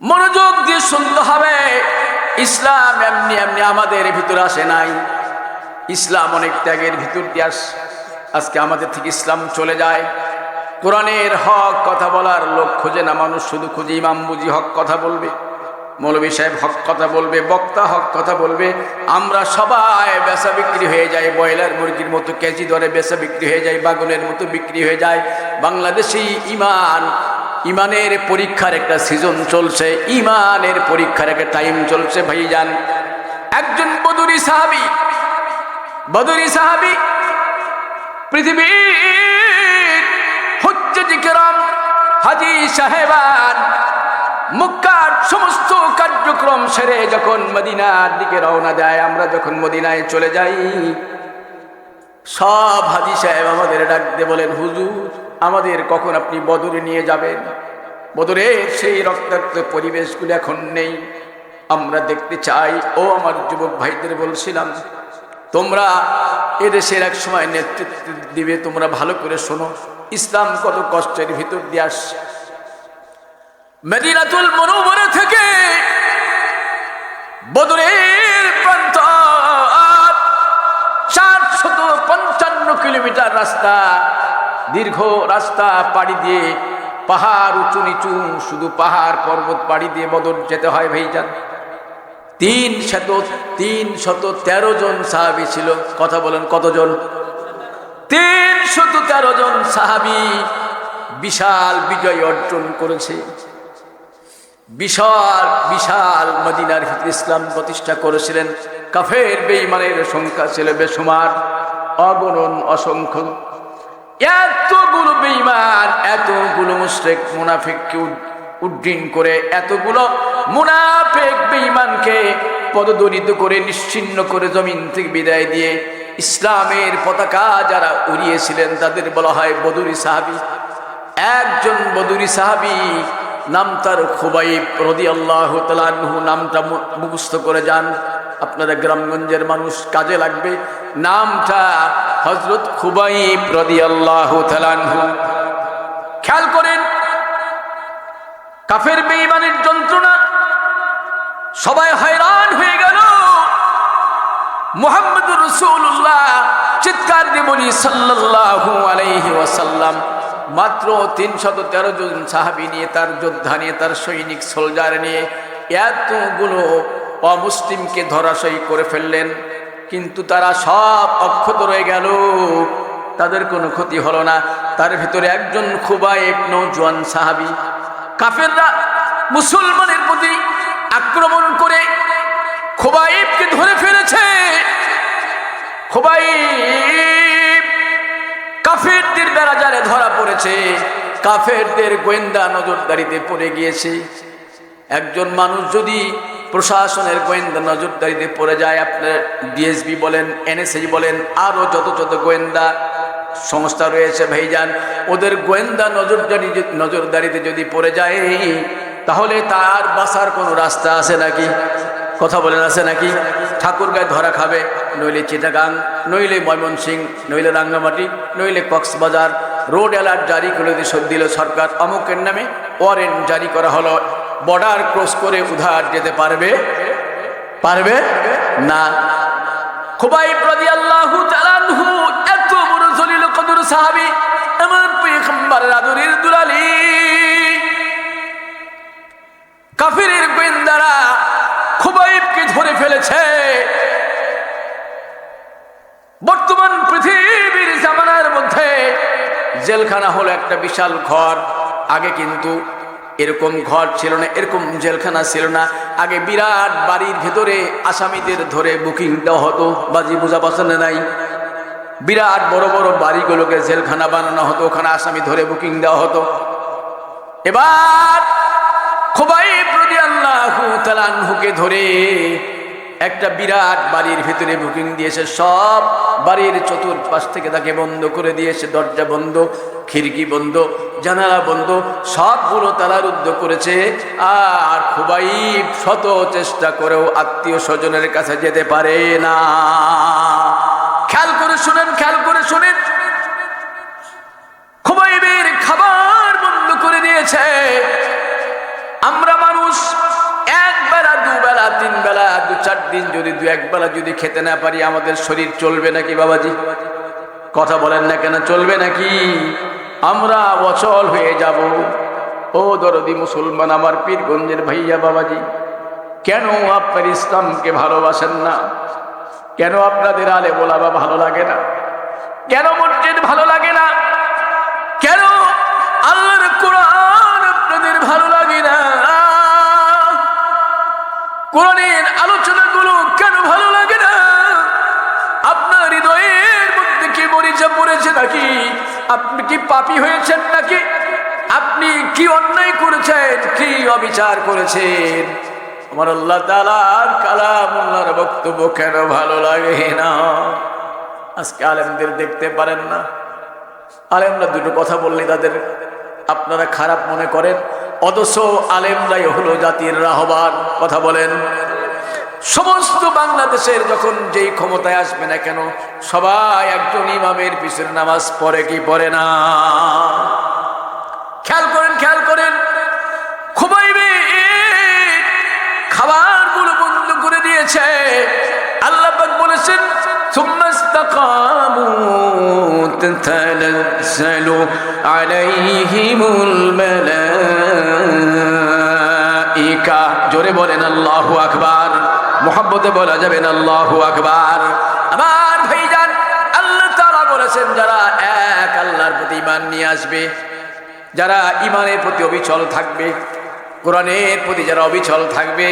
মনোযোগ দিয়ে শুনতে হবে। ইসলাম এমনি এমনি আমাদের ভিতরে আসে নাই। ইসলাম অনেক ত্যাগের ভিতর দিয়ে আজকে আমাদের থেকে ইসলাম চলে যায়। কোরআনের হক কথা বলার লোক খোঁজে না মানুষ, শুধু খুঁজে ইমাম বুঝি হক কথা বলবে, মৌলভী সাহেব হক কথা বলবে, বক্তা হক কথা বলবে। আমরা সবাই বেচা বিক্রি হয়ে যাই, ব্রয়লার মুরগির মতো কেজি দরে বেচা বিক্রি হয়ে যায়, বাগুনের মতো বিক্রি হয়ে যায়। বাংলাদেশি ইমানের পরীক্ষার একটা সিজন চলছে, ইমানের পরীক্ষার একটা টাইম চলছে ভাইজান। একজন বদরি সাহাবী পৃথিবীর হুজ্জাত কিরাম হাজী সাহেবান মক্কার সমস্ত কার্যক্রম সেরে যখন মদিনার দিকে রওনা দেয়, আমরা যখন মদিনায় চলে যাই, সব হাজী সাহেব আমাদের ডাক দিয়ে বলেন, হুজুর আমাদের কখন আপনি বদরে নিয়ে যাবেন? বদরের সেই রক্তাক্ত পরিবেশগুলো এখন নেই, আমরা দেখতে চাই। ও আমার যুবক ভাইদের বলছিলাম, তোমরা এদেশের এক সময় নেতৃত্ব দিবে, তোমরা ভালো করে শোনো, ইসলাম কত কষ্টের ভিতর দিয়ে আসছে। মদিনাতুল মুনাওয়ারা থেকে বদরের প্রান্ত 455 কিলোমিটার রাস্তা, দীর্ঘ রাস্তা পাড়ি দিয়ে, পাহাড় উঁচু নিচু, শুধু পাহাড় পর্বত পাড়ি দিয়ে বদর যেতে হয় ভাইজান। 313 জন সাহাবী ছিল। কথা বলেন কতজন? 313 জন সাহাবী বিশাল বিজয় অর্জন করেছে। বিশাল মদিনার ভিতরে ইসলাম প্রতিষ্ঠা করেছিলেন। কাফের বেঈমানের সংখ্যা ছিল বেশুমার, অগণন, অসংখ্য। এতগুলো বেঈমান, এতগুলো মুশরিক মুনাফিককে উড্ডীন করে, এতগুলো মুনাফিক বেঈমানকে পদদলিত করে, নিশ্চিহ্ন করে, জমিন থেকে বিদায় দিয়ে ইসলামের পতাকা যারা উড়িয়েছিলেন তাদের বলা হয় বদরি সাহাবী। একজন বদরি সাহাবী, নাম তার খুবাইব রাদিয়াল্লাহু তাআলা আনহু। নামটা মুখস্থ করে যান, আপনারা গ্রামগঞ্জের মানুষ, কাজে লাগবে। নামটা হযরত খুবাইব রাদিয়াল্লাহু তাআলা আনহু। খেয়াল করেন, কাফের বেঈমানের যন্ত্রণা, সবাই হয়রান হয়ে গেল। মুহাম্মদুর রাসূলুল্লাহ চিৎকার দিয়ে বলি সাল্লাল্লাহু আলাইহি ওয়াসাল্লাম মাত্র 313 জন সাহাবী নিয়ে, তার যোদ্ধা নিয়ে, তার সৈনিক সোলজার নিয়ে এতগুলো অমুসলিমকে ধরাশয়ী করে ফেললেন। কিন্তু তারা সব অক্ষত রয়ে গেল, তাদের কোনো ক্ষতি হলো না। তার ভিতরে একজন খুবাইব নওজোয়ান সাহাবী, কাফেররা মুসলমানের প্রতি আক্রমণ করে খুবাইবকে ধরে ফেলেছে। খুবাইব কাফেরদের বেড়াজালে ধরা পড়েছে, কাফেরদের গোয়েন্দা নজরদারিতে পড়ে গিয়েছে। একজন মানুষ যদি প্রশাসনের গোয়েন্দা নজরদারিতে পড়ে যায়, আপনার ডিএসবি বলেন, এনএসআই বলেন, আরো যত গোয়েন্দা সংস্থা রয়েছে ভাইজান, ওদের গোয়েন্দা নজরদারিতে যদি পড়ে যায়, তাহলে তার বাঁচার কোনো রাস্তা আছে নাকি? কথা বলেন, আছে নাকি? ঠাকুরগাঁয় ধরা খাবে, নইলে চিটাগাং, নইলে ময়মনসিংহ, নইলে রাঙ্গামাটি, নইলে কক্সবাজার। রোড অ্যালার্ট জারি করে দিল সরকার, অমুকের নামে ওয়ারেন্ট জারি করা হলো। বর্ডার ক্রস করে উধার যেতে পারবে না। খুবাইব রাদিয়াল্লাহু তাআলা আনহু এত বড় জলিল কদর সাহাবী, আমার পয়গম্বরের আদরের দুলালি। কাফিরের গোয়েন্দারা খুবাইবকে ধরে ফেলেছে। বর্তমান পৃথিবীর জামানার মধ্যে জেলখানা হলো একটা বিশাল ঘর। আগে কিন্তু এরকম ঘর ছিল না, এরকম জেলখানা ছিল না। আগে বিরাট বাড়ির ভেতরে আসামিদের ধরে বুকিং দেওয়া হতো। বাজি বোঝা পছন্দ নাই? বিরাট বড় বড় বাড়িগুলোকে জেলখানা বানানো হতো, ওখানে আসামি ধরে বুকিং দেওয়া হতো। এবার খুবাইব রাদিয়াল্লাহু তাআলা আনহুকে ধরে একটা বিরাট বাড়ির ভিতরে বুকিং দিয়েছে। সব বাড়ির চতুর্পাশ থেকে তাকে বন্ধ করে দিয়েছে, দরজা বন্ধ, খিড়কি বন্ধ, জানালা বন্ধ, সবগুলো তালারুদ্ধ করেছে। আর খুবাইব শত চেষ্টা করেও আত্মীয় স্বজনের কাছে যেতে পারে না। খেয়াল করে শুনেন, খুবাইবের খাবার বন্ধ করে দিয়েছে। আমরা মানুষ 4 দিন যদি 2-1 বেলা যদি খেতে না পারি আমাদের শরীর চলবে নাকি বাবাজি? কথা বলেন না কেন, চলবে নাকি? আমরা অচল হয়ে যাব। ও দরদি মুসলমান, আমার পীরগঞ্জের ভাইয়া বাবাজি, কেন আপনার ইসলামকে ভালোবাসেন না? কেন আপনাদের আলেম ওলামা ভালো লাগে না? কেন মসজিদ ভালো লাগে না? কেন আল্লাহর কোরআন আপনাদের ভালো লাগে না? কোরআনের আলোচনাগুলো কেন ভালো লাগে না? আপনার হৃদয়ের মধ্যে কি মরিচা পড়েছে নাকি? আপনি কি পাপী হয়েছেন নাকি? আপনি কি অন্যায় করেছেন, কি অবিচার করেছেন? আমার আল্লাহ তাআলার কালাম, আল্লাহর বক্তব্য কেন ভালো লাগে না? আজকে আলেমদের দেখতে পারেন না। আলেমরা দুটো কথা বললে তাদের আপনারা খারাপ মনে করেন, অথচ আলেমরাই হলো জাতির রাহবার। কথা বলেন। সমস্ত বাংলাদেশের যখন যেই ক্ষমতায় আসবে না কেন, সবাই একজন ইমামের পিছনে নামাজ পড়ে কি পড়ে না? খেয়াল করেন, খেয়াল করেন। খুবাইবে খাবারগুলো বন্ধ করে দিয়েছে। আল্লাহ পাক বলেছেন, সুম্মা ইসতাকামু তাতানাজ্জালু আলাইহিমুল মালাইকা। জোরে বলেন আল্লাহু আকবার। মুহাব্বতে বলা যাবে না আল্লাহু আকবার। আমার ভাইজান, আল্লাহ তাআলা বলেছেন যারা এক আল্লাহর প্রতি ঈমান নিয়ে আসবে, যারা ঈমানের প্রতি অবিচল থাকবে, কোরআনের প্রতি যারা অবিচল থাকবে,